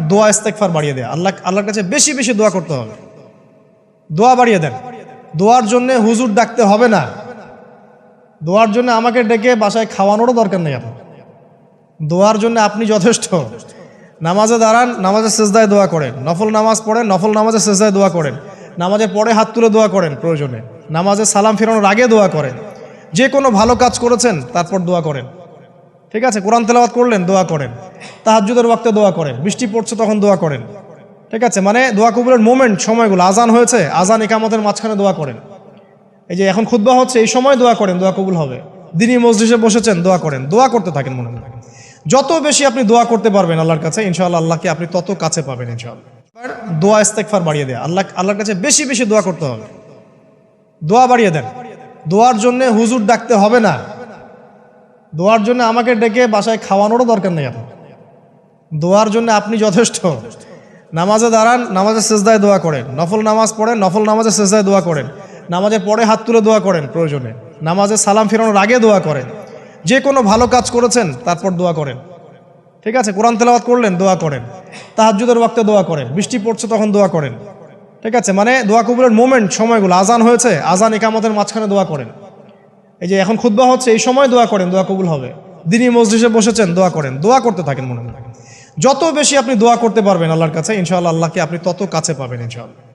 দোয়া ইস্তেগফার বাড়িয়ে দেয়া। আল্লাহর কাছে বেশি বেশি দোয়া করতে হবে। দোয়া বাড়িয়ে দেন। দোয়ার জন্য হুজুর ডাকতে হবে না, দোয়ার জন্য আমাকে ডেকে বাসায় খাওয়ানোরও দরকার নেই। আপনার দোয়ার জন্য আপনি যথেষ্ট। নামাজে দাঁড়ান, নামাজের সেজদায় দোয়া করেন। নফল নামাজ পড়েন, নফল নামাজের সেজদায় দোয়া করেন। নামাজের পরে হাত তুলে দোয়া করেন প্রয়োজনে। নামাজে সালাম ফেরানোর আগে দোয়া করেন। যে কোনো ভালো কাজ করেছেন তারপর দোয়া করেন। ঠিক আছে, কোরআন তেলাওয়াত করলেন, দোয়া করেন। তাহাজ্জুদের ওয়াক্তে দোয়া করেন। বৃষ্টি পড়ছে তখন দোয়া করেন। ঠিক আছে, মানে দোয়া কবুলের মোমেন্ট, সময়গুলো, আজান হয়েছে, আজান ইকামতের মাঝখানে দোয়া করেন। এই যে এখন খুতবা হচ্ছে, এই সময় দোয়া করেন, দোয়া কবুল হবে। দিনী মজলিসে বসেছেন, দোয়া করেন। দোয়া করতে থাকেন মনে মনে। যত বেশি আপনি দোয়া করতে পারবেন আল্লাহর কাছে, ইনশাআল্লাহ আল্লাহকে আপনি তত কাছে পাবেন ইনশাআল্লাহ। দোয়া ইস্তেগফার বাড়িয়ে দেয়া। আল্লাহর কাছে বেশি বেশি দোয়া করতে হবে। দোয়া বাড়িয়ে দেন। দোয়ার জন্য হুজুর ডাকতে হবে না, দোয়ার জন্য আমাকে ডেকে বাসায় খাওয়ানোরও দরকার নেই। আপনার দোয়ার জন্য আপনি যথেষ্ট। নামাজে দাঁড়ান, নামাজের সেজদায় দোয়া করেন। নফল নামাজ পড়েন, নফল নামাজের সেজদায় দোয়া করেন। নামাজের পরে হাত তুলে দোয়া করেন প্রয়োজনে। নামাজে সালাম ফেরানোর আগে দোয়া করেন। যে কোনো ভালো কাজ করেছেন তারপর দোয়া করেন। ঠিক আছে, কোরআন তেলাওয়াত করলেন, দোয়া করেন। তাহাজ্জুদের ওয়াক্তে দোয়া করেন। বৃষ্টি পড়ছে তখন দোয়া করেন। ঠিক আছে, মানে দোয়া কবুলের মোমেন্ট, সময়গুলো, আজান হয়েছে, আজান ইকামতের মাঝখানে দোয়া করেন। এই যে এখন খুতবা হচ্ছে, এই সময় দোয়া করেন, দোয়া কবুল হবে। দিনী মজলিসে বসেছেন, দোয়া করেন। দোয়া করতে থাকেন মনে মনে। যত বেশি আপনি দোয়া করতে পারবেন আল্লাহর কাছে, ইনশাআল্লাহ আল্লাহকে আপনি তত কাছে পাবেন ইনশাআল্লাহ।